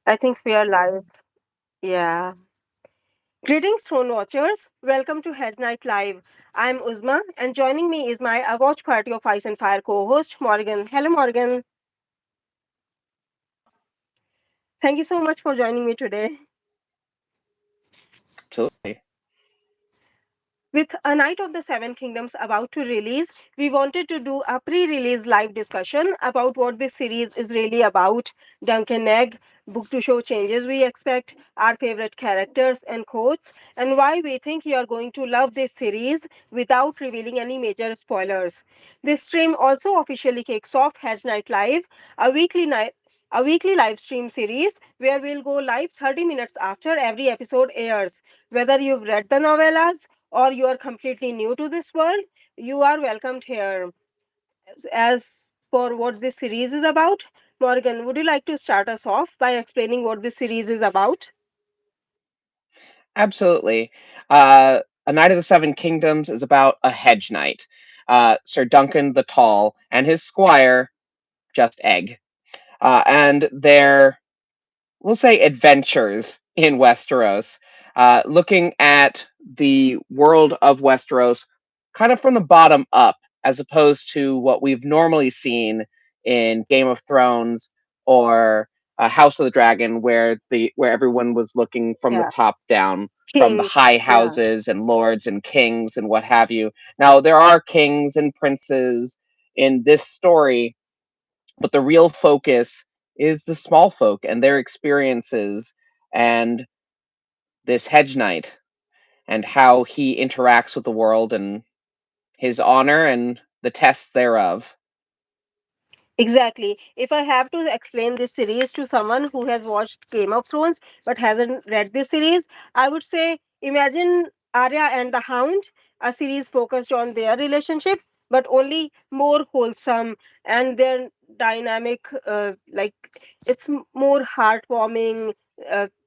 I think we are live. Yeah. Greetings, Throne Watchers. Welcome to Hedge Knight Live. I'm Uzma, and joining me is my watch party of Ice and Fire co host, Morgan. Hello, Morgan. Thank you so much for joining me today. Absolutely. With A Knight of the Seven Kingdoms about to release, we wanted to do a pre release live discussion about what this series is really about. Duncan Egg, book to show changes we expect, our favorite characters and quotes, and why we think you are going to love this series without revealing any major spoilers. This stream also officially kicks off Hedge Night Live, a weekly night. A weekly live stream series where we'll go live 30 minutes after every episode airs. Whether you've read the novellas or you are completely new to this world, you are welcomed here. As for what this series is about, Morgan, would you like to start us off by explaining what this series is about? Absolutely. A Knight of the Seven Kingdoms is about a hedge knight, Sir Duncan the Tall, and his squire, Just Egg. And their, we'll say, adventures in Westeros, looking at the world of Westeros kind of from the bottom up, as opposed to what we've normally seen in Game of Thrones or House of the Dragon, where everyone was looking from the Yeah, top down, from the kings. high Yeah, houses and lords and kings and what have you. Now there are kings and princes in this story, but the real focus is the small folk and their experiences and this hedge knight and how he interacts with the world and his honor and the tests thereof. exactly. If I have to explain this series to someone who has watched Game of Thrones but hasn't read this series, I would say imagine Arya and the Hound, a series focused on their relationship, but only more wholesome and their dynamic. Like it's more heartwarming.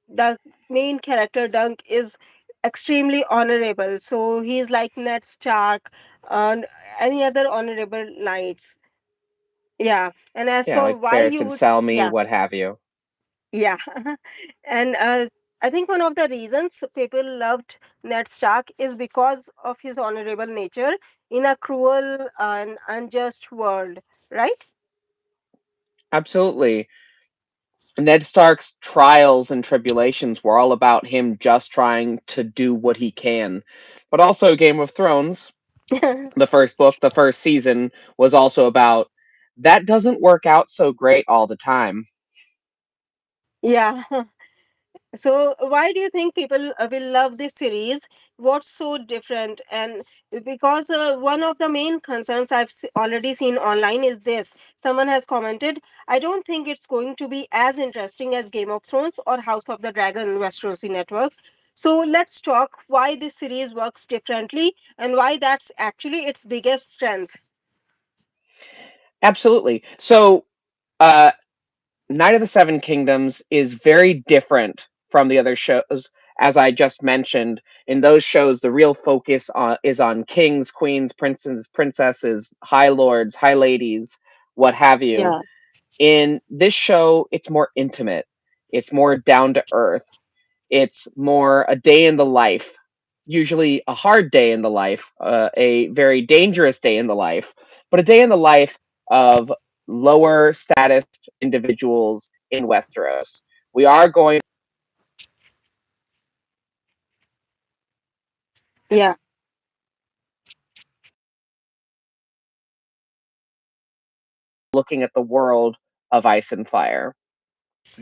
The main character Dunk is extremely honorable, so he's like Ned Stark and any other honorable knights. Yeah, and as Yeah, for like why Ferris you and would, Selmy, yeah, what have you. yeah, and I think one of the reasons people loved Ned Stark is because of his honorable nature in a cruel and unjust world, right? Absolutely. Ned Stark's trials and tribulations were all about him just trying to do what he can. But also, Game of Thrones, the first book, the first season, was also about that doesn't work out so great all the time. Yeah. So, why do you think people will love this series? What's so different? And because one of the main concerns already seen online is this: someone has commented, "I don't think it's going to be as interesting as Game of Thrones or House of the Dragon Westerosi Network." So, let's talk why this series works differently and why that's actually its biggest strength. Absolutely. So, uh, Knight of the Seven Kingdoms is very different from the other shows. As I just mentioned, in those shows, the real focus is on kings, queens, princes, princesses, high lords, high ladies, what have you. Yeah. In this show, it's more intimate, it's more down to earth, it's more a day in the life, usually a hard day in the life, a very dangerous day in the life, but a day in the life of lower status individuals in Westeros. We are going Yeah. looking at the world of Ice and Fire.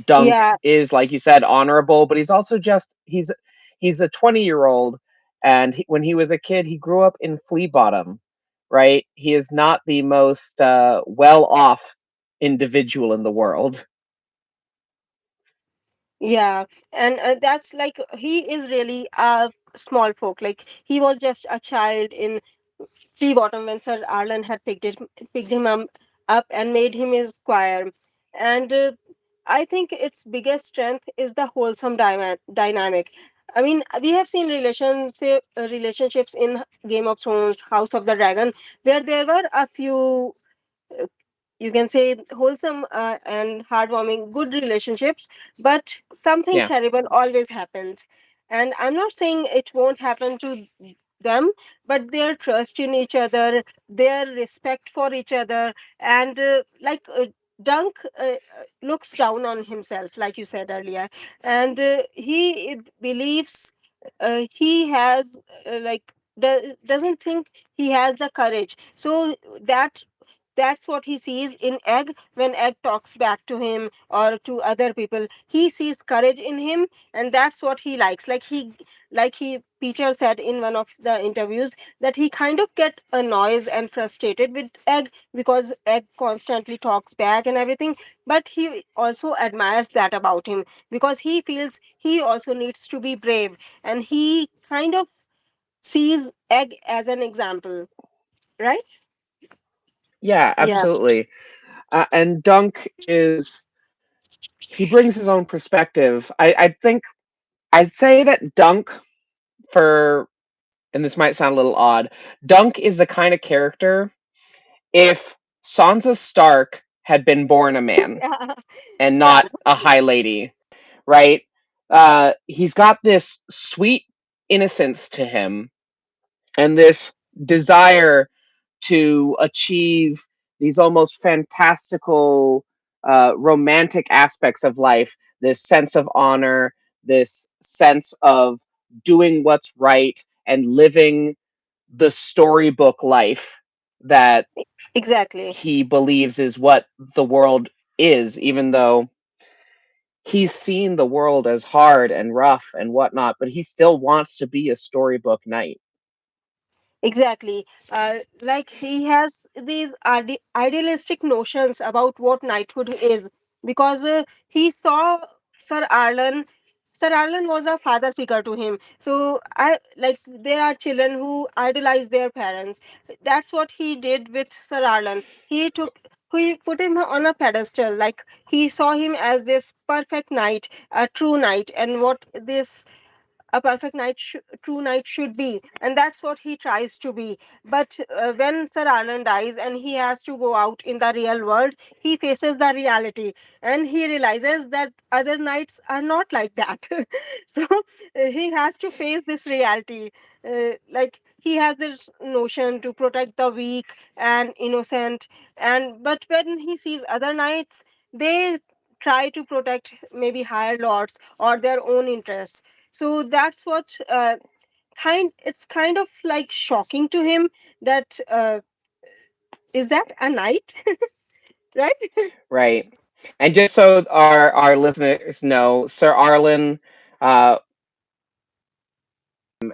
Dunk Yeah. is, like you said, honorable, but he's also just he's a 20-year-old, and when he was a kid, he grew up in Flea Bottom, right? He is not the most well off individual in the world. Yeah, and that's like he is really a small folk. Like he was just a child in Flea Bottom when Sir Arlen had picked him up and made him his squire. And I think its biggest strength is the wholesome dynamic. I mean, we have seen relationships in Game of Thrones, House of the Dragon, where there were a few you can say wholesome and heartwarming good relationships, but something Yeah. terrible always happens. And I'm not saying it won't happen to them, but their trust in each other, their respect for each other, and Dunk looks down on himself, like you said earlier, and he believes he has doesn't think he has the courage. So that's what he sees in Egg. When Egg talks back to him or to other people, he sees courage in him, and that's what he likes. Like he Peter said in one of the interviews that he kind of get annoyed and frustrated with Egg because Egg constantly talks back and everything, but he also admires that about him because he feels he also needs to be brave, and he kind of sees Egg as an example, right? Yeah, Yeah. absolutely. And Dunk is he brings his own perspective. I think I'd say that Dunk for and this might sound a little odd. Dunk is the kind of character if Sansa Stark had been born a man Yeah. and Yeah. not a high lady, right? He's got this sweet innocence to him and this desire to achieve these almost fantastical romantic aspects of life, this sense of honor, this sense of doing what's right and living the storybook life that Exactly. he believes is what the world is, even though he's seen the world as hard and rough and whatnot, but he still wants to be a storybook knight. Exactly. Like he has these idealistic notions about what knighthood is because he saw Sir Arlen. Sir Arlen was a father figure to him. So I like there are children who idolize their parents. That's what he did with Sir Arlen. He put him on a pedestal. Like he saw him as this perfect knight, a true knight, and what this a perfect true knight should be, and that's what he tries to be. But when Sir Arlen dies and he has to go out in the real world, he faces the reality, and he realizes that other knights are not like that. So he has to face this reality. Like he has this notion to protect the weak and innocent, and but when he sees other knights, they try to protect maybe higher lords or their own interests. So that's what it's kind of like shocking to him that is that a knight? Right. Right. And just so our listeners know, Sir Arlen, uh,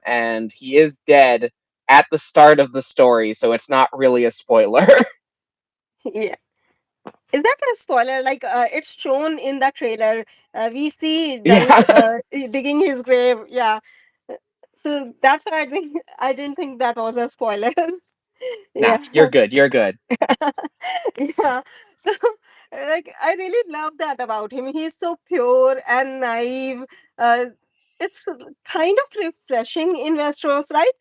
and he is dead at the start of the story, so it's not really a spoiler. Yeah. Is that a spoiler? Like it's shown in the trailer. We see Dunk Yeah. digging his grave. Yeah. So that's why I didn't think that was a spoiler. Nah, Yeah. you're good. You're good. Yeah. So like I really love that about him. He's so pure and naive. It's kind of refreshing in Westeros, right?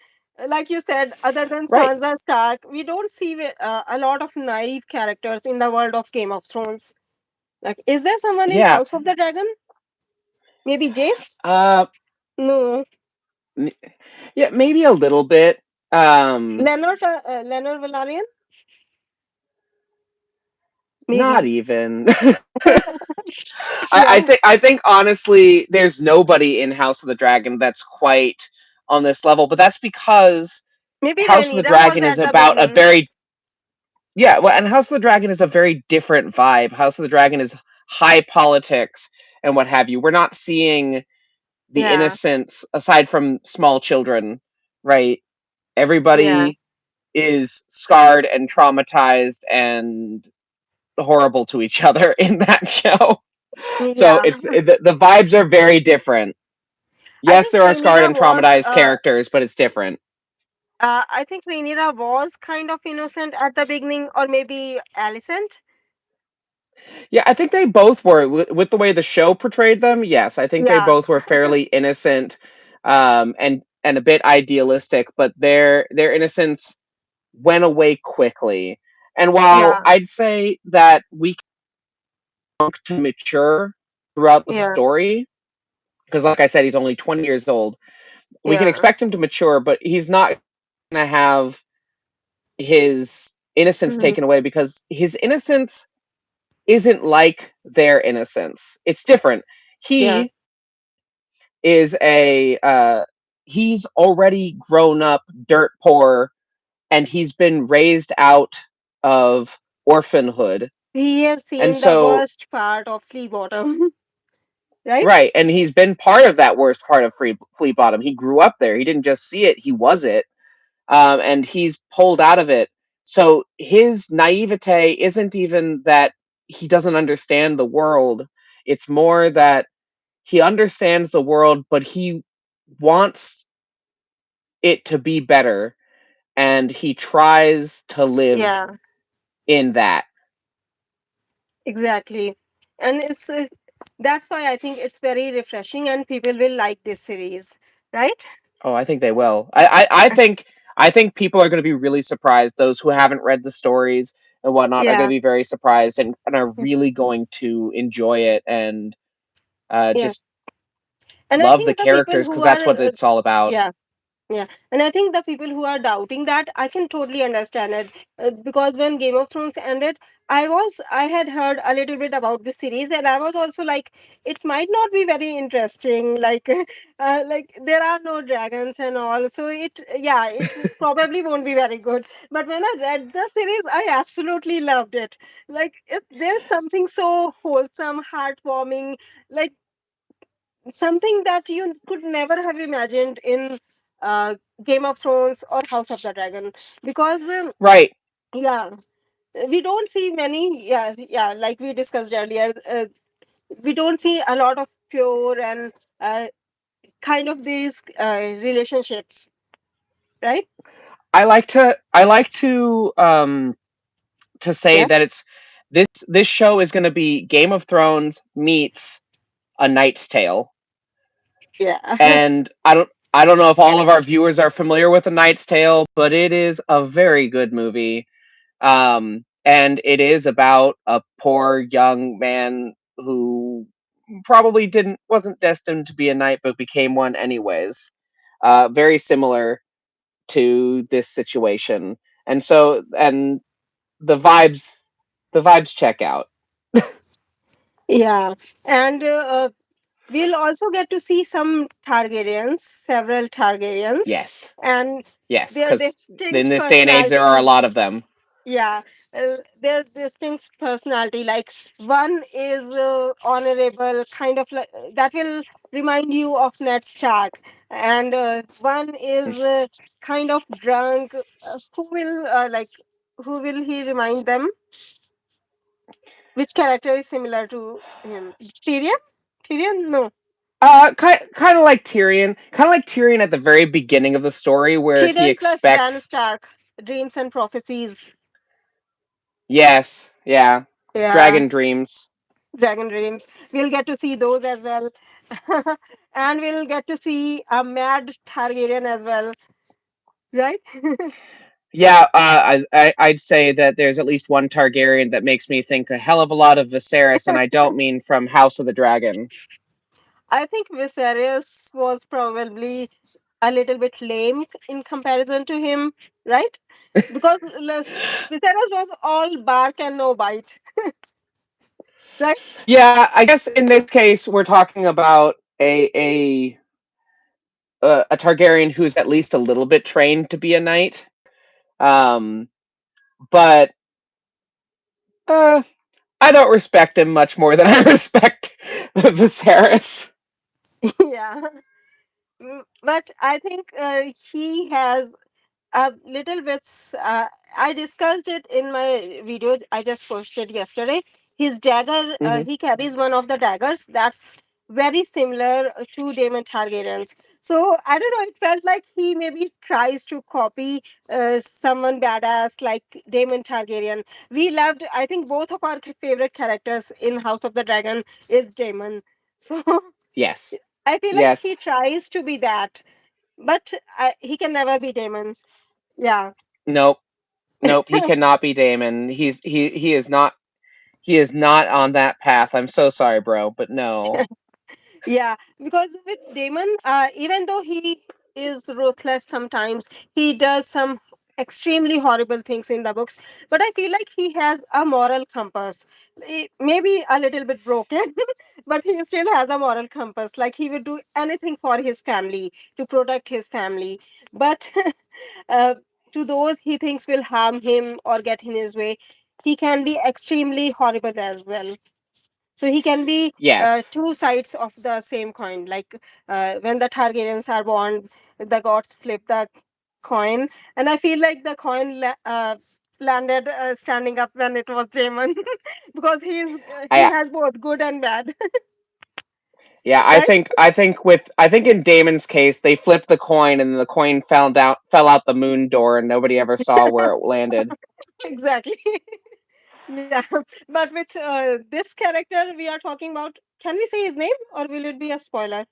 Like you said, other than Right. Sansa Stark, we don't see a lot of naive characters in the world of Game of Thrones. Like, is there someone in Yeah. House of the Dragon? Maybe Jace? Uh No. m- yeah, maybe a little bit. Leonard Valarian? Not Maybe. even. Yeah. I think honestly there's nobody in House of the Dragon that's quite on this level, but that's because Maybe House of the Rhaenyra was Dragon is at the about a beginning. very yeah, well, and House of the Dragon is a very different vibe. House of the Dragon is high politics and what have you. We're not seeing the Yeah. innocence aside from small children, right? Yeah. Everybody is scarred and traumatized and horrible to each other in that show. So Yeah. the vibes are very different. I Yes, think there are scarred Rhaenyra and was traumatized characters, but it's different. I think Rhaenyra was kind of innocent at the beginning, or maybe Alicent. Yeah, I think they both were with the way the show portrayed them. Yes, I think they Yeah. both were fairly innocent, and a bit idealistic, but their innocence went away quickly. And while Yeah. I'd say that we can to mature throughout the Yeah. story, because like I said, he's only 20 years old, we can Yeah. expect him to mature, but he's not going to have his innocence Hmm. taken away because his innocence isn't like their innocence. It's different. Yeah. He is he's already grown up dirt poor and he's been raised out of orphanhood. He has And seen the so worst part of flea bottom, right? right, and he's been part of that worst part of Flea Bottom. He grew up there. He didn't just see it; he was it, and he's pulled out of it. So his naivete isn't even that he doesn't understand the world. It's more that he understands the world, but he wants it to be better, and he tries to live Yeah, in that. exactly. And it's that's why I think it's very refreshing and people will like this series, right? Oh, I think they will. I think people are going to be really surprised. Those who haven't read the stories and whatnot are going Yeah. to be very surprised and are really going to enjoy it and Yeah. just And I love the think the people characters because who are, that's what it's all about. yeah, yeah. And I think the people who are doubting that, I can totally understand it. Because when Game of Thrones ended, I had heard a little bit about this series, and I was also like, it might not be very interesting. Like there are no dragons and all, so yeah, probably won't be very good. But when I read the series, I absolutely loved it. Like, there's something so wholesome, heartwarming, like something that you could never have imagined in uh, Game of Thrones or House of the Dragon, because Right. yeah, we don't see many, yeah, like we discussed earlier, we don't see a lot of pure and kind of these relationships, right? I like to say Yeah, that it's this show is going to be Game of Thrones meets A Knight's Tale. yeah. And I don't know if all of our viewers are familiar with A Knight's Tale, but it is a very good movie. And it is about a poor young man who probably didn't wasn't destined to be a knight but became one anyways. Very similar to this situation. And the vibes the vibes check out. Yeah, and we'll also get to see some Targaryens, several Targaryens, Yes. and Yes, their cuz in distinct this day and age there are a personalities. lot of them. Yeah, their distinct personality. Like, one is honorable, kind of like that will remind you of Ned Stark, and one is kind of drunk. Who will he remind them? Which character is similar to him? Tyrion? Tyrion? No. Kind of like Tyrion at the very beginning of the story, where he Tyrion plus Bran expects. Stark. Dreams and prophecies. Yes, yeah, Yeah, dragon dreams. Dragon Dreams. We'll get to see those as well. And we'll get to see a mad Targaryen as well, right? Yeah, I'd say that there's at least one Targaryen that makes me think a hell of a lot of Viserys, and I don't mean from House of the Dragon. I think Viserys was probably a little bit lame in comparison to him, right? Because Viserys was all bark and no bite, right? Yeah, I guess in this case we're talking about a Targaryen who's at least a little bit trained to be a knight. Um, but uh, I don't respect him much more than I respect Viserys. Yeah. But I think he has a little bits. I discussed it in my video I just posted yesterday. His dagger, Hmm. he carries one of the daggers that's very similar to Daemon Targaryen's. So I don't know. It felt like he maybe tries to copy someone badass like Daemon Targaryen. We loved. I think both of our favorite characters in House of the Dragon is Daemon. So Yes, I feel like yes. he tries to be that, but he can never be Damon. Yeah, Nope. Nope, he cannot be Damon. He is not on that path. I'm so sorry, bro, but no. Yeah, because with Damon, even though he is ruthless sometimes, he does some extremely horrible things in the books. But I feel like he has a moral compass. Maybe a little bit broken, but he still has a moral compass. Like he would do anything for his family to protect his family. But uh, to those he thinks will harm him or get in his way, he can be extremely horrible as well. So he can be Yes. two sides of the same coin. Like when the Targaryens are born, the gods flip the coin, and I feel like the coin landed standing up when it was Daemon, because he I has both good and bad, Yeah, right? I think in Damon's case they flipped the coin and the coin fell out the moon door and nobody ever saw where it landed. Exactly. Yeah, but with this character we are talking about, can we say his name or will it be a spoiler?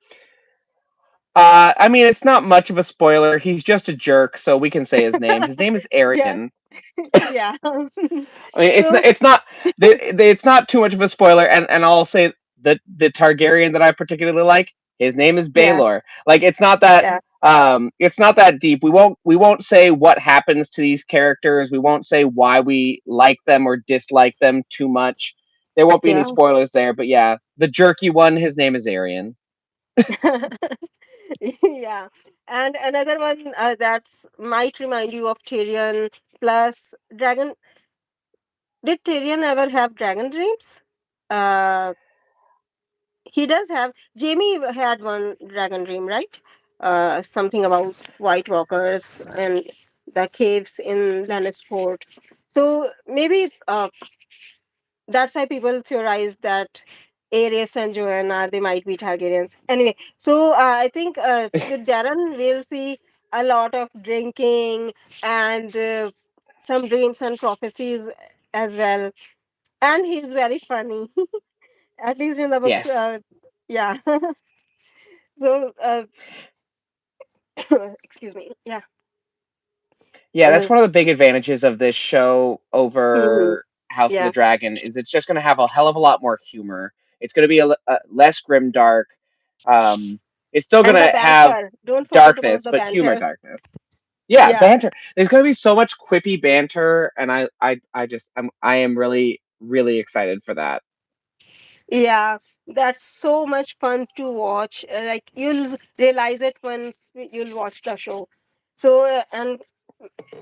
I mean, it's not much of a spoiler. He's just a jerk, so we can say his name. His name is Yeah, Aerion. yeah. I mean, So it's not too much of a spoiler, and I'll say that the Targaryen that I particularly like, his name is yeah, Baelor. Like yeah, it's not that deep. We won't say what happens to these characters. We won't say why we like them or dislike them too much. There won't be any yeah. spoilers there, but yeah, the jerky one, his name is Aerion. Yeah, and another one that's might remind you of Tyrion plus dragon. Did Tyrion ever have dragon dreams? Uh, he does have. Jamie had one dragon dream, right? Something about White Walkers and the caves in Lannisport. So maybe that's why people theorize that Ares and Joanna, they might be Targaryens. Anyway, so I think with Darren, we'll see a lot of drinking and some dreams and prophecies as well. And he's very funny, at least in the books. Yes. Yeah. So, excuse me. Yeah. Yeah, that's Uh, one of the big advantages of this show mhm, over House of the yeah. Dragon is it's just going to have a hell of a lot more humor. It's going to be a less grim dark. Um, it's still going And the to have banter. Don't forget about darkness, the but humor banter. darkness. Yeah, Yeah. banter. There's going to be so much quippy banter, and I am really really excited for that. Yeah, that's so much fun to watch. Like you'll realize it once you'll watch the show. So, and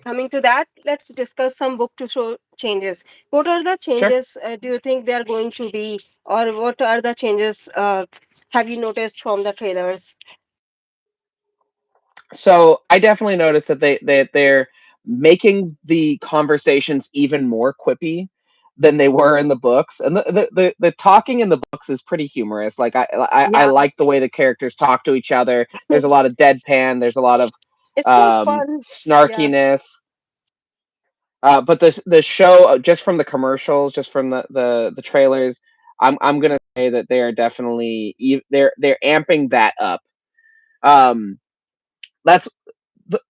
coming to that, let's discuss some book to show changes. What are the Sure. changes do you think they are going to be, or what are the changes have you noticed from the trailers? So I definitely noticed that they're making the conversations even more quippy than they were in the books, and the talking in the books is pretty humorous. Like I Yeah, like the way the characters talk to each other. There's a lot of deadpan. There's a lot of it's so fun. Yeah, snarkiness. But the show, just from the commercials, just from the trailers, I'm gonna say that they are definitely they're amping that up. Um, that's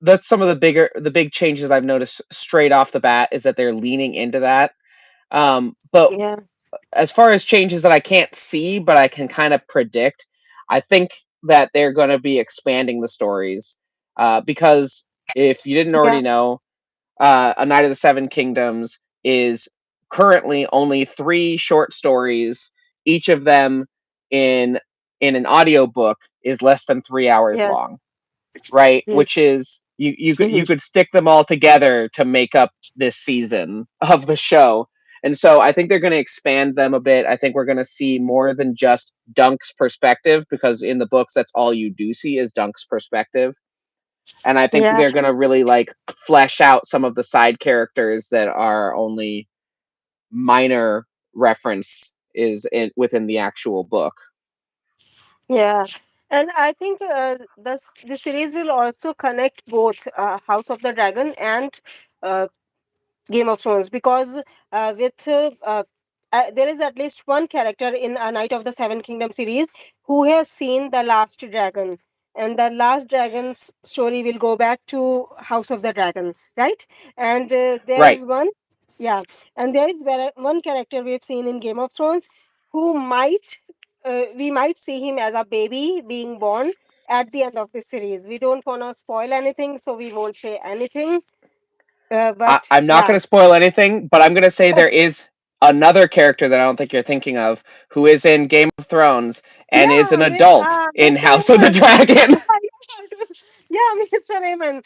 that's some of the big changes I've noticed straight off the bat is that they're leaning into that. But yeah, as far as changes that I can't see but I can kind of predict, I think that they're going to be expanding the stories. Because if you didn't yeah, already know, A Night of the Seven Kingdoms is currently only three short stories. Each of them in in an audiobook is less than 3 hours yeah. long, right? Mm-hmm. Which is Mm-hmm. you could stick them all together to make up this season of the show. And so I think they're going to expand them a bit. I think we're going to see more than just Dunk's perspective, because in the books that's all you do see is Dunk's perspective. And I think Yeah. they're going to really like flesh out some of the side characters that are only minor reference is within the actual book. Yeah, and I think the series will also connect both House of the Dragon and uh, Game of Thrones, because with there is at least one character in A Night of the Seven Kingdom series who has seen the last dragon. and the last dragon's story will go back to House of the Dragon, right? And there Right. is one, yeah, and there is one character we've seen in Game of Thrones who might, we might see him as a baby being born at the end of the series. We don't want to spoil anything, so we won't say anything. But I'm not yeah, going to spoil anything, but I'm going to say there is another character that I don't think you're thinking of who is in Game of Thrones and is an yeah, adult in Mr. House of the Raymond. Dragon. Yeah, Mr. Raymond.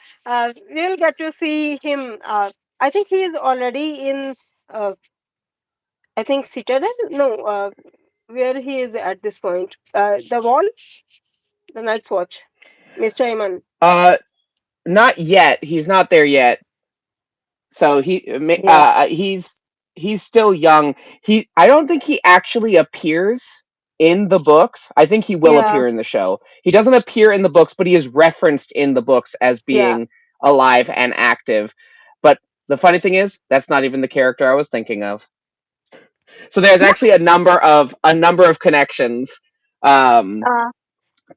We'll get to see him. I think he is already in. Uh, I think Citadel. No, where he is at this point. The Wall, the Night's Watch. Mr. Raymond. uh, Not yet. He's not there yet. So Yeah, he's still young. I don't think he actually appears in the books. I think he will yeah, appear in the show. He doesn't appear in the books, but he is referenced in the books as yeah. being alive and active. But the funny thing is, that's not even the character I was thinking of. So there's Yeah. actually a number of connections um, Uh,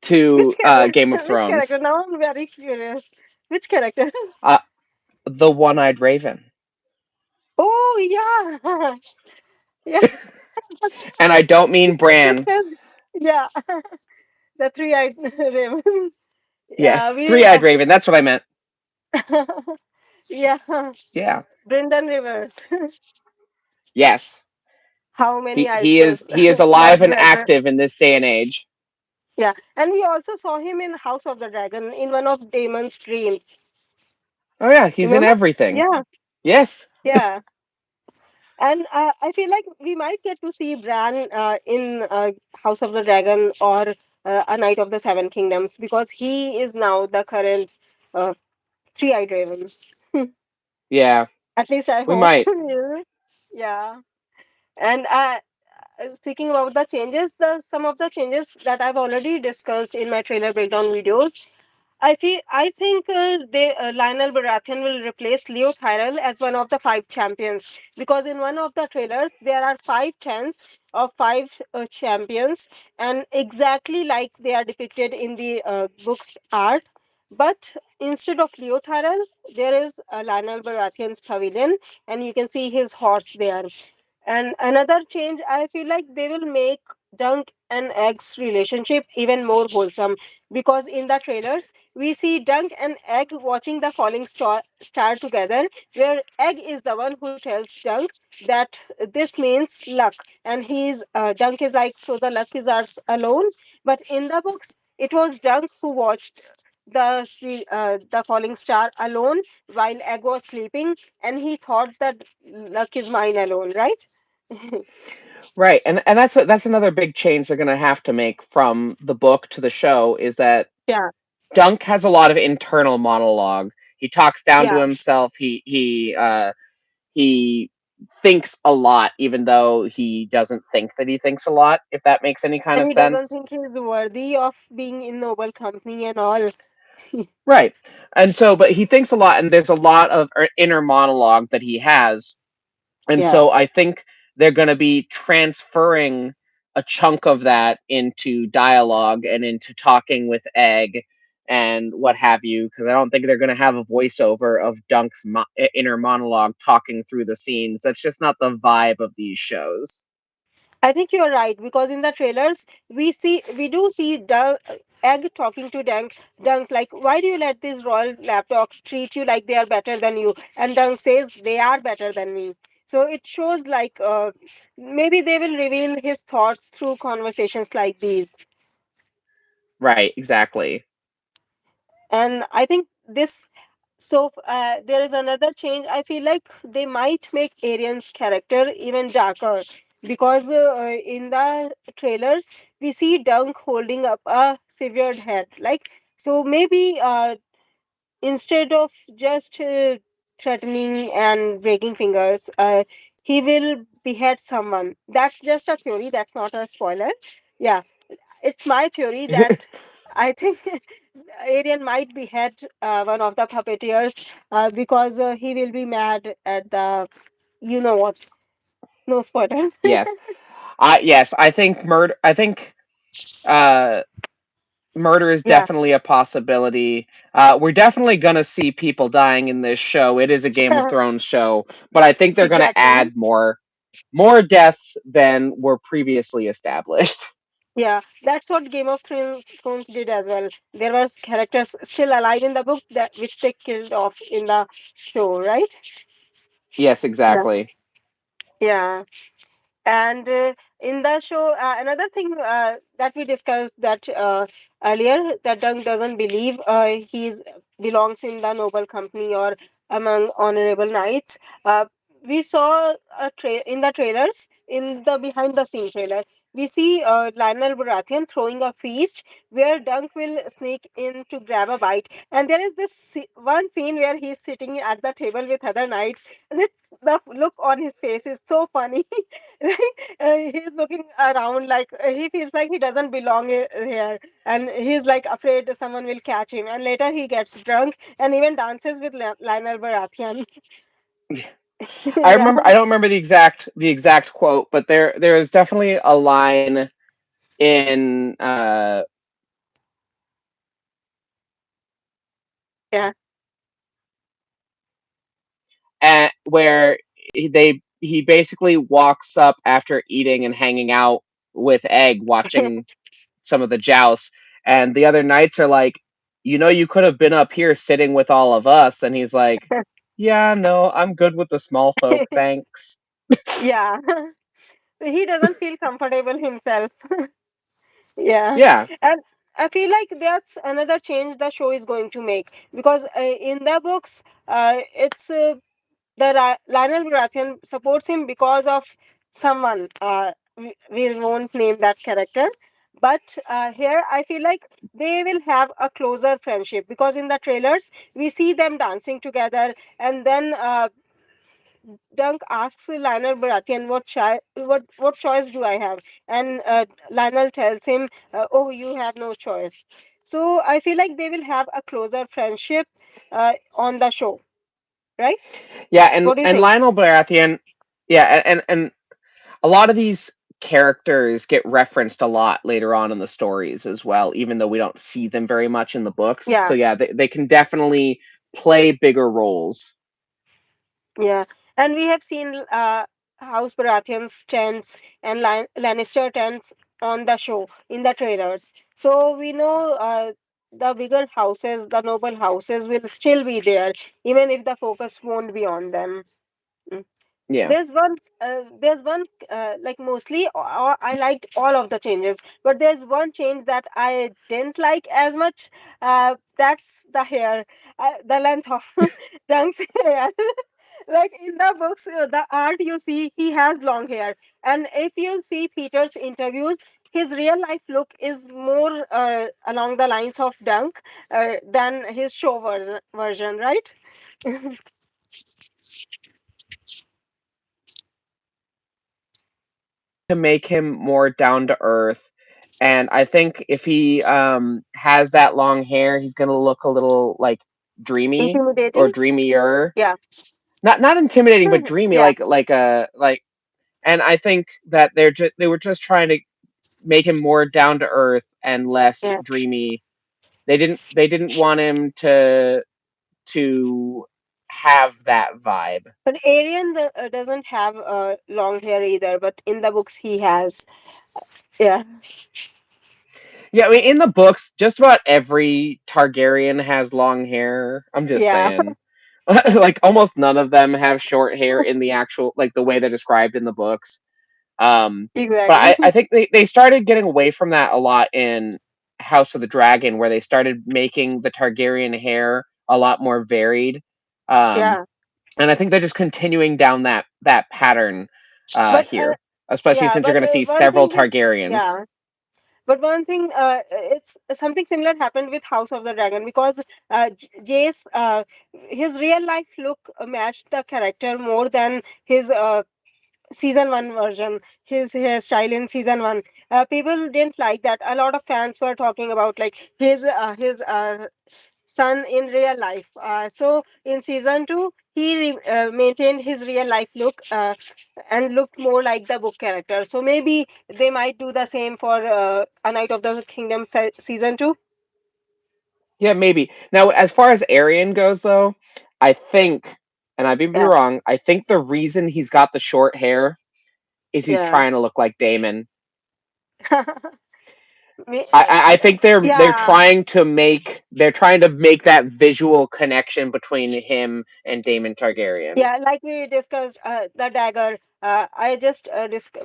to Game of which Thrones. character? Now I'm very curious. Which character? Uh, the One-Eyed Raven, Oh yeah, yeah. and I don't mean Just Bran. said, yeah, the three-eyed raven. Yeah, Yes, we. Three-Eyed Raven. That's what I meant. Yeah, Yeah. Brendan Rivers. Yes. How many eyes He does is he is that alive and dragon? active in this day and age. Yeah, and we also saw him in House of the Dragon in one of Damon's dreams. Oh yeah, he's in Remember? everything. Yeah, Yes. yeah. And I feel like we might get to see Bran in House of the Dragon or A Knight of the Seven Kingdoms because he is now the current uh, three-eyed raven. Yeah, At least I we hope. might. Yeah. And speaking about the changes, the some of the changes that I've already discussed in my trailer breakdown videos. I think Lionel Baratheon will replace Leo Tyrell as one of the five champions because in one of the trailers there are five tens of five champions and exactly like they are depicted in the book's art. But instead of Leo Tyrell, there is Lionel Baratheon's pavilion, and you can see his horse there. And another change, I feel like they will make Dunk and Egg's relationship even more wholesome because in the trailers we see Dunk and Egg watching the falling star together, where Egg is the one who tells Dunk that this means luck, and Dunk is like, so the luck is ours alone. But in the books, it was Dunk who watched the falling star alone while Egg was sleeping, and he thought that luck is mine alone, right? Right, and that's another big change they're going to have to make from the book to the show is that Yeah, Dunk has a lot of internal monologue. He talks down to yeah. himself. He thinks a lot, even though he doesn't think that he thinks a lot. If that makes any kind And of he doesn't sense. think he's worthy of being in noble company and all. Right. And so, but he thinks a lot, and there's a lot of inner monologue that he has. And Yeah. so I think they're going to be transferring a chunk of that into dialogue and into talking with Egg and what have you, because I don't think they're going to have a voiceover of Dunk's inner monologue talking through the scenes. That's just not the vibe of these shows. I think you're right because in the trailers we do see Egg talking to Dunk like, why do you let these royal lapdogs treat you like they are better than you? And Dunk says they are better than me. So it shows like maybe they will reveal his thoughts through conversations like these. Right, exactly. And I think this so there is another change. I feel like they might make Arion's character even darker because in the trailers we see Dunk holding up a severed head, like, so maybe instead of just threatening and breaking fingers, he will behead someone. That's just a theory, that's not a spoiler. Yeah, it's my theory that I think Arian might behead one of the puppeteers because he will be mad at the, you know what, no spoilers. Yes. Yes, I think uh murder is Yeah. definitely a possibility. We're definitely gonna see people dying in this show. It is a Game of Thrones show, but I think they're gonna Exactly. add more deaths than were previously established. Yeah, that's what Game of Thrones did as well. There was characters still alive in the book that which they killed off in the show, right? Yes, Yeah. exactly. Yeah. And in the show, another thing that we discussed that earlier, that Dunk doesn't believe he's belongs in the noble company or among honorable knights. We saw in the trailers, in the behind the scene trailer, we see Lionel Baratheon throwing a feast where Dunk will sneak in to grab a bite, and there is this one scene where he's sitting at the table with other knights, and it's the look on his face is so funny. Right? He's looking around like he feels like he doesn't belong here, and he's like afraid someone will catch him. And later he gets drunk and even dances with Lionel Baratheon. I Yeah, remember. I don't remember the exact quote, but there is definitely a line in yeah, where he basically walks up after eating and hanging out with Egg, watching some of the joust, and the other knights are like, you could have been up here sitting with all of us, and he's like, yeah, no, I'm good with the small folk, thanks. yeah. He doesn't feel comfortable himself. Yeah, Yeah, and I feel like that's another change the show is going to make because in the books, it's Lionel Baratheon supports him because of someone. We won't name that character, but here I feel like they will have a closer friendship because in the trailers we see them dancing together, and then Dunk asks Lionel Baratheon what choice do I have, and Lionel tells him, "Oh, you have no choice." So I feel like they will have a closer friendship on the show, right? yeah, and What do you and think? Lionel Baratheon, yeah, and a lot of these characters get referenced a lot later on in the stories as well, even though we don't see them very much in the books. So Yeah. yeah, they can definitely play bigger roles. Yeah, and we have seen House Baratheon's tents and Lannister tents on the show in the trailers. So we know the bigger houses, the noble houses, will still be there, even if the focus won't be on them. Mm. Yeah. There's one like mostly I liked all of the changes, but there's one change that I didn't like as much. That's the hair, the length of Dunk's hair. Like in the books, the art you see, he has long hair, and if you see Peter's interviews, his real life look is more along the lines of Dunk than his show version, right? To make him more down to earth. And I think if he has that long hair, he's gonna look a little like dreamy or Intimidating. dreamier. Yeah. Not intimidating, but dreamy, Yeah. like. And I think that they were just trying to make him more down to earth and less Yeah. dreamy. They didn't want him to have that vibe. But Aerion doesn't have long hair either, but in the books he has. Yeah. Yeah, I mean, in the books, just about every Targaryen has long hair. I'm just Yeah. saying. Like almost none of them have short hair in the actual like the way they're described in the books. Um, but Exactly. I think they started getting away from that a lot in House of the Dragon, where they started making the Targaryen hair a lot more varied. Um, Yeah. and I think they're just continuing down that pattern But here, especially yeah, since you're but going to see one several thing with Targaryens. yeah, but one thing, it's something similar happened with House of the Dragon because Jace, his real life look matched the character more than his season one version, his hairstyle in season one. People didn't like that. A lot of fans were talking about like his son in real life. So in season two, he maintained his real life look and looked more like the book character. So maybe they might do the same for A Night of the Kingdom season two. Yeah, maybe. Now, as far as Aerion goes, though, I think, and I may be Yeah, wrong, I think the reason he's got the short hair is he's yeah. trying to look like Damon. Me- I think they're yeah, trying to make that visual connection between him and Damon Targaryen. yeah, like we discussed, the dagger. I just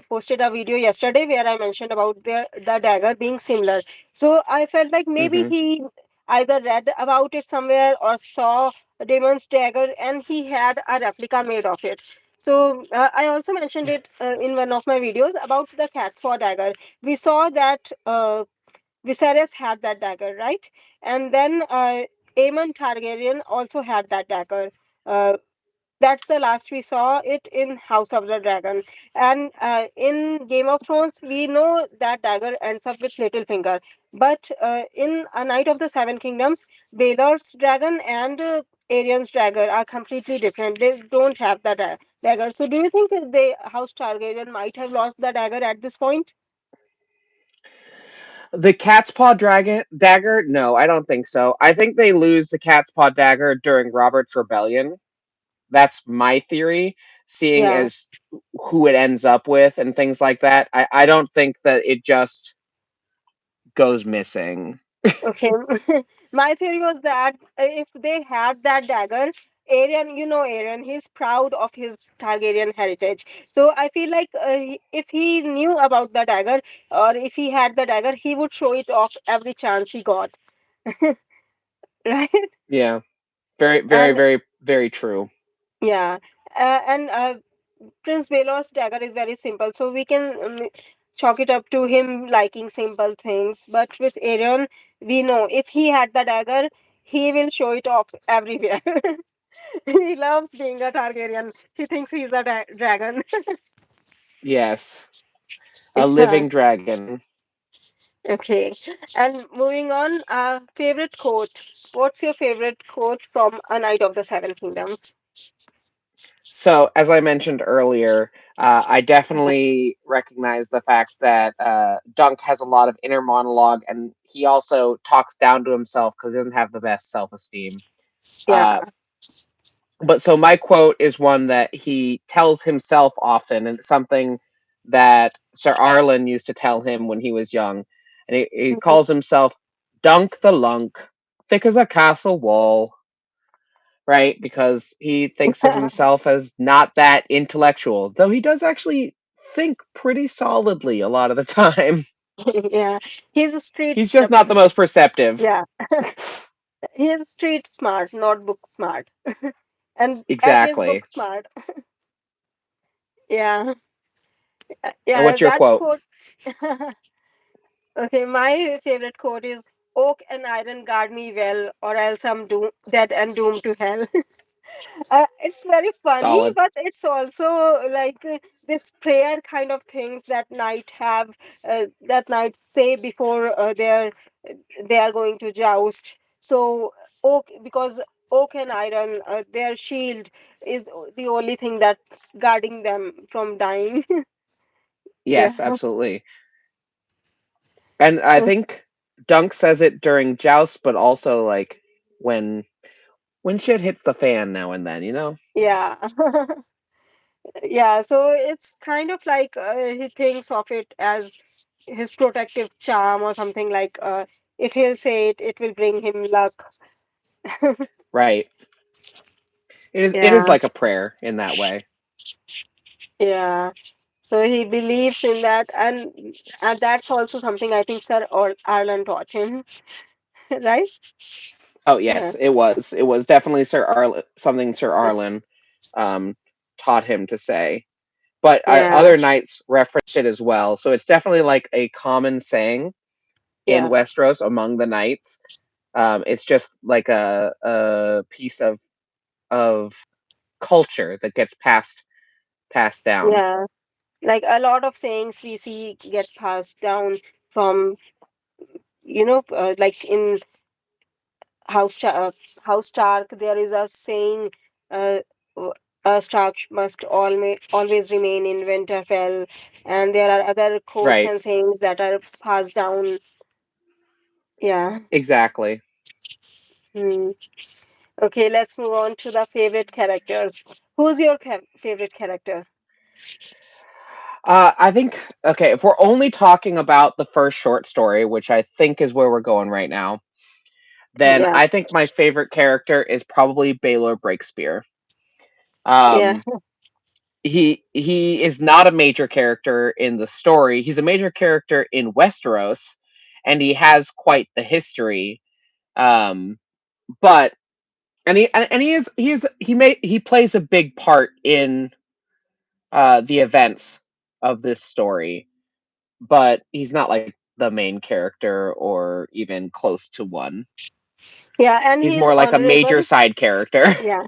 posted a video yesterday where I mentioned about the dagger being similar. So I felt like maybe Hmm. he either read about it somewhere or saw Damon's dagger, and he had a replica made of it. So I also mentioned it in one of my videos about the cat's paw dagger. We saw that Viserys had that dagger, right? And then Aemon Targaryen also had that dagger. Uh, that's the last we saw it in House of the Dragon. And in Game of Thrones, we know that dagger ends up with Littlefinger. But in A Night of the Seven Kingdoms, Baelor's dragon and Arion's dagger are completely different. They don't have that dagger. So, do you think the House Targaryen might have lost the dagger at this point? The cat's paw dragon dagger? No, I don't think so. I think they lose the cat's paw dagger during Robert's rebellion. That's my theory, seeing Yeah. as who it ends up with and things like that. I don't think that it just goes missing. Okay. My theory was that if they had that dagger, Aerion, you know Aerion, he's proud of his Targaryen heritage. So I feel like if he knew about the dagger, or if he had the dagger, he would show it off every chance he got. Right? Yeah, very, very, And very, very true. yeah. And Prince Baelor's dagger is very simple, so we can chalk it up to him liking simple things. But with Aerion, we know if he had the dagger, he will show it off everywhere. He loves being a Targaryen. He thinks he's a dragon. Yes, a Yeah. living dragon. Okay. And moving on, favorite quote. What's your favorite quote from A Night of the Seven Kingdoms? So, as I mentioned earlier, I definitely recognize the fact that Dunk has a lot of inner monologue, and he also talks down to himself because he doesn't have the best self esteem. Yeah. But so my quote is one that he tells himself often, and it's something that Sir Arlen used to tell him when he was young. And he Mhm. calls himself Dunk the Lunk, thick as a castle wall, right? Because he thinks of himself as not that intellectual, though he does actually think pretty solidly a lot of the time. Yeah. He's street He's just not the most perceptive. Yeah. He's street smart, not book smart. And Egg is Exactly. book smart. Yeah. And Yeah, what's your that quote? quote. Okay, my favorite quote is Oak and iron guard me well, or else I'm dead and doomed to hell. It's very funny, Solid. but it's also like this prayer kind of things that knight have, that knights say before they are going to joust. So oak, because oak and iron, their shield is the only thing that's guarding them from dying. Yeah. Yes, absolutely. And I Mm, think Dunk says it during joust, but also like when when shit hits the fan now and then, you know? yeah. Yeah, so it's kind of like he thinks of it as his protective charm or something like if he'll say it, it will bring him luck. Right. It is Yeah, like a prayer in that way. yeah. So he believes in that, and that's also something I think Sir Arlan taught him, right? Oh Yeah, yes, it was. It was definitely something Sir Arlen um taught him to say. But yeah, other knights reference it as well. So it's definitely like a common saying in yeah, Westeros among the knights. It's just like a piece of culture that gets passed down. yeah. Like a lot of sayings we see get passed down from, like in House House Stark, there is a saying, uh, a Stark must always remain in Winterfell, and there are other quotes Right. and sayings that are passed down. Yeah, Exactly. Hmm. Okay, let's move on to the favorite characters. Who's your favorite character? I think okay, if we're only talking about the first short story, which I think is where we're going right now, then Yeah, I think my favorite character is probably Baelor Breakspear. yeah, Um, he is not a major character in the story. He's a major character in Westeros, and he has quite the history. Um, but and he plays a big part in the events of this story, but he's not like the main character or even close to one. yeah, and He's he's more like a major honorable. side character. Yeah,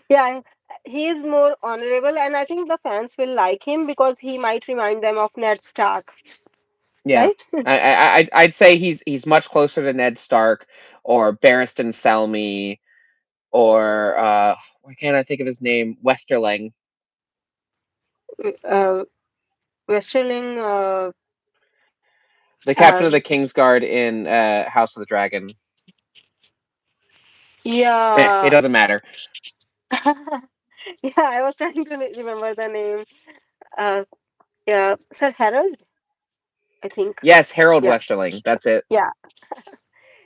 yeah, he is more honorable, and I think the fans will like him because he might remind them of Ned Stark, Yeah. right? I'd say he's much closer to Ned Stark or Barristan Selmy or why can't I think of his name? Westerling, Uh, Westerling, the uh, captain of the Kingsguard in House of the Dragon. It yeah, doesn't matter. yeah, I was trying to remember the name. Uh, yeah, Sir Harold, I think. Yes, Harold Yeah, Westerling. That's it. yeah.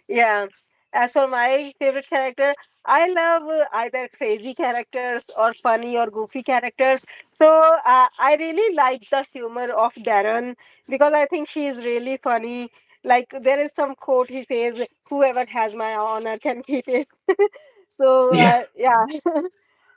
Yeah. As for my favorite character, I love either crazy characters or funny or goofy characters. So I really like the humor of Darren because I think she is really funny. Like there is some quote he says, "Whoever has my honor can keep it." So Yeah. yeah,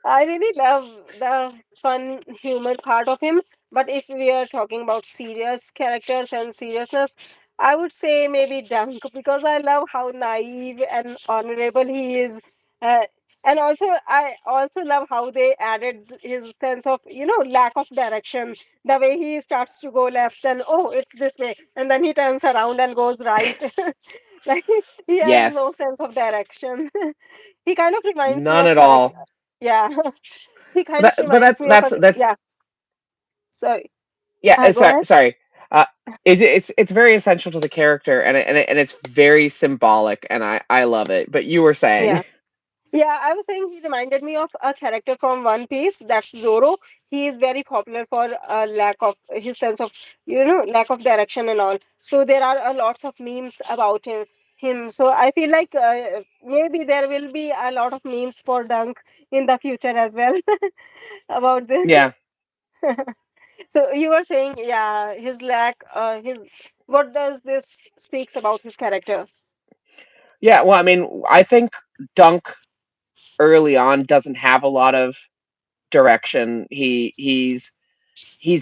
I really love the fun humor part of him. But if we are talking about serious characters and seriousness, I would say maybe Dunk because I love how naive and honorable he is. Uh, and also, I also love how they added his sense of, lack of direction. The way he starts to go left and, oh, it's this way. And then he turns around and goes right. Like, he has no Yes. sense of direction. He kind of reminds me None of, at all. yeah, he kind of But reminds me of, that's yeah, sorry. yeah. Go Sorry, ahead. sorry. Uh, it's very essential to the character, and it's very symbolic, and I love it. But you were saying, Yeah. Yeah, I was saying he reminded me of a character from One Piece. That's Zoro. He is very popular for lack of his sense of, lack of direction and all. So there are lots of memes about him. So I feel like maybe there will be a lot of memes for Dunk in the future as well about this. yeah, So you were saying, yeah, his lack, his what does this speaks about his character? yeah. Well, I mean, I think Dunk early on doesn't have a lot of direction. He's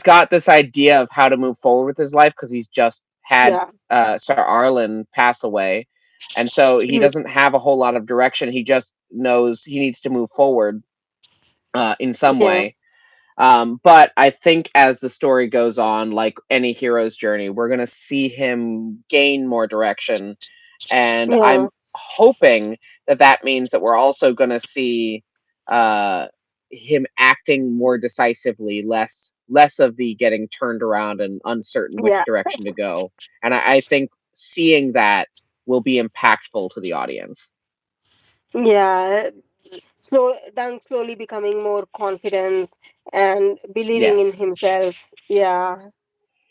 got this idea of how to move forward with his life because he's just had Yeah. Sir Arlen pass away, and so he Mhm. doesn't have a whole lot of direction. He just knows he needs to move forward in some Yeah. way. But I think as the story goes on, like any hero's journey, we're gonna see him gain more direction, and Yeah. I'm hoping that that means that we're also gonna see uh, him acting more decisively, less of the getting turned around and uncertain which Yeah. direction to go. And I think seeing that will be impactful to the audience. Yeah. Dunk slowly becoming more confident and believing in Yes. himself. Yeah.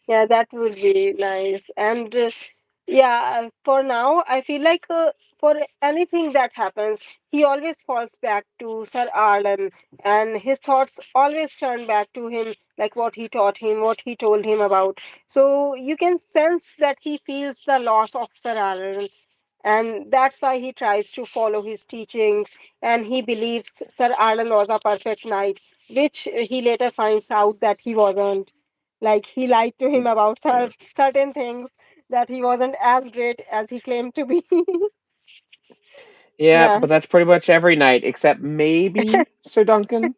Yeah, that would be nice. And yeah, for now, I feel like for anything that happens, he always falls back to Sir Arlen, and his thoughts always turn back to him, like what he taught him, what he told him about. So you can sense that he feels the loss of Sir Arlen, and that's why he tries to follow his teachings, and he believes Sir Arlen was a perfect knight, which he later finds out that he wasn't. Like he lied to him about certain things, that he wasn't as great as he claimed to be. Yeah, Yeah. but that's pretty much every night except maybe Sir Duncan.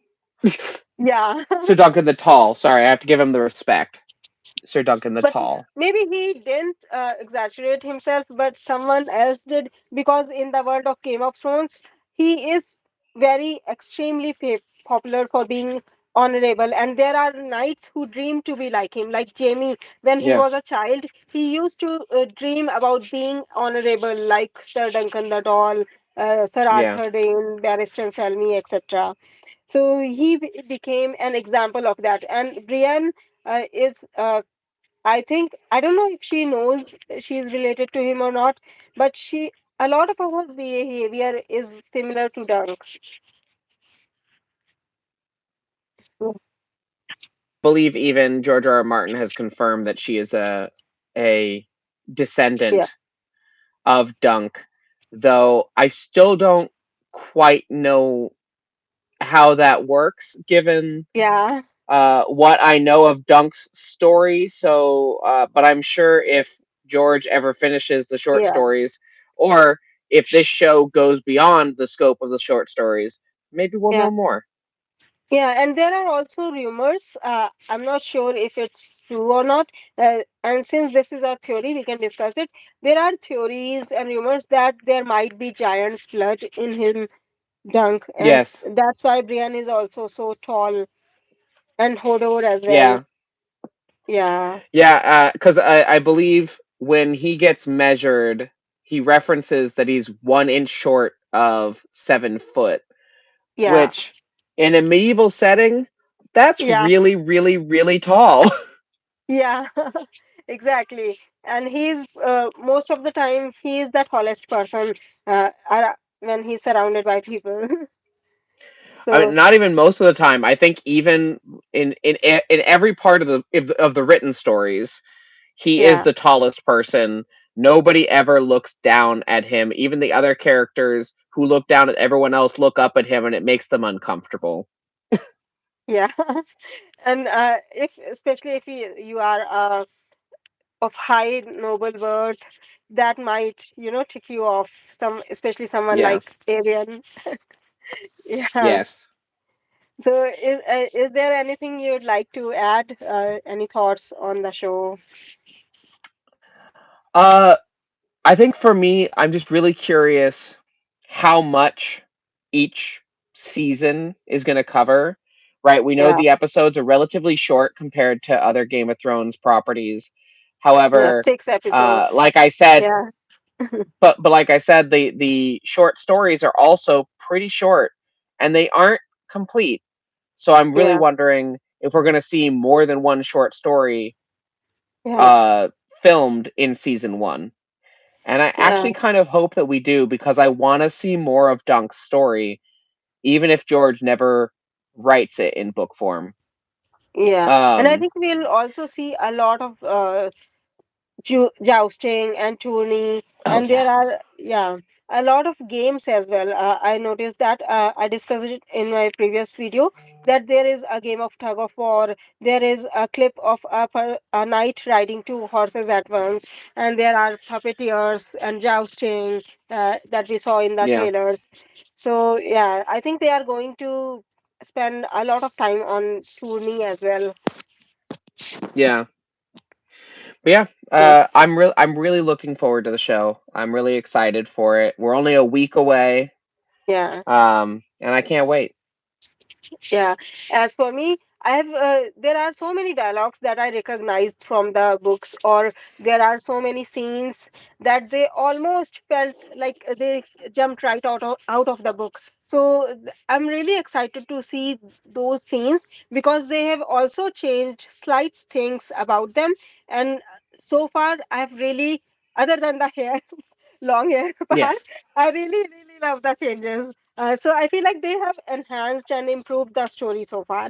Yeah. Sir Duncan the Tall. Sorry, I have to give him the respect. Sir Duncan the But Tall. maybe he didn't exaggerate himself, but someone else did, because in the world of Game of Thrones, he is very extremely popular for being honorable, and there are knights who dream to be like him. Like Jamie, when he Yeah. was a child, he used to dream about being honorable, like Sir Duncan the Tall. Sir Yeah. Arthur Dane, Barristan Selmy, etc. So he became an example of that. And Brienne is, I think, I don't know if she knows she is related to him or not, but a lot of her behavior is similar to Dunk. I believe even George R. R. Martin has confirmed that she is a Yeah, descendant of Dunk, though I still don't quite know how that works given yeah, what I know of Dunk's story. So, but I'm sure if George ever finishes the short yeah. stories, or if this show goes beyond the scope of the short stories, maybe we'll Yeah. know more. Yeah, and there are also rumors. I'm not sure if it's true or not. And since this is a theory, we can discuss it. There are theories and rumors that there might be giant's blood in him, Dunk, and Yes. that's why Brian is also so tall, and Hodor as well. Yeah. Yeah, Yeah. Because I believe when he gets measured, he references that he's 1 inch short of 7 foot, yeah, which in a medieval setting, that's yeah, really, really, really tall. yeah, exactly. And he's most of the time he is the tallest person when he's surrounded by people. I So mean, not even most of the time. I think even in every part of the written stories, he is yeah, the tallest person. Nobody ever looks down at him. Even the other characters who look down at everyone else look up at him, and it makes them uncomfortable. yeah. And if especially if you are of high noble birth, that might tick you off. Especially someone Yeah. like Aerion. Yeah. Yes. So is there anything you'd like to add? Any thoughts on the show? Uh, I think for me, I'm just really curious how much each season is going to cover. Right, we know Yeah. the episodes are relatively short compared to other Game of Thrones properties. Yeah. However, 6 episodes. like I said, Yeah. but like I said, the short stories are also pretty short, and they aren't complete. So I'm really Yeah. wondering if we're going to see more than one short story Yeah. uh, filmed in season one. And I Yeah. actually kind of hope that we do because I want to see more of Dunk's story, even if George never writes it in book form. Yeah. And I Um, think we'll also see a lot of jousting and tourney, oh and yeah, there are, yeah, a lot of games as well. I noticed that I discussed it in my previous video, that there is a game of tug of war. There is a clip of a knight riding two horses at once, and there are puppeteers and jousting that we saw in the yeah, trailers. So yeah, I think they are going to spend a lot of time on tourney as well. yeah. But yeah, Yeah. I'm really looking forward to the show. I'm really excited for it. We're only a week away, Yeah. and I can't wait. Yeah, as for me, I have there are so many dialogues that I recognized from the books, or there are so many scenes that they almost felt like they jumped right out of the book. So I'm really excited to see those scenes because they have also changed slight things about them, and so far I've really, other than the hair, long hair part, Yes, I really really love the changes. So I feel like they have enhanced and improved the story so far.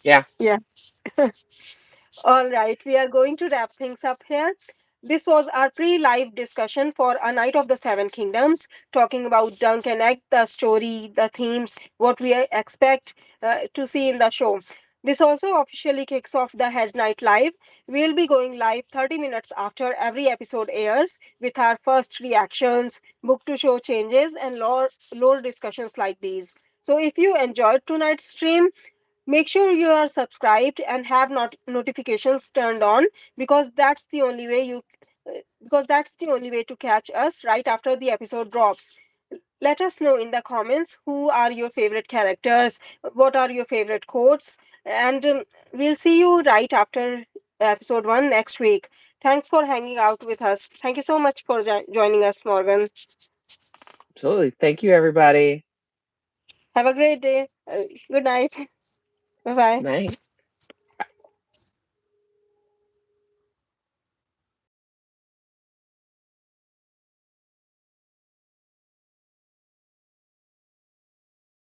yeah, Yeah. All right, we are going to wrap things up here. This was our pre live discussion for A Night of the Seven Kingdoms, talking about Dunk and Egg, the story, the themes, what we expect to see in the show. This also officially kicks off the Hedge Night Live. We'll be going live 30 minutes after every episode airs with our first reactions, book to show changes, and lore discussions like these. So if you enjoyed tonight's stream, make sure you are subscribed and have notifications turned on, because that's the only way to catch us right after the episode drops. Let us know in the comments who are your favorite characters, what are your favorite quotes, and we'll see you right after episode 1 next week. Thanks for hanging out with us. Thank you so much for joining us, Morgan. Absolutely. Thank you, everybody. Have a great day. Good night. Bye bye. Night.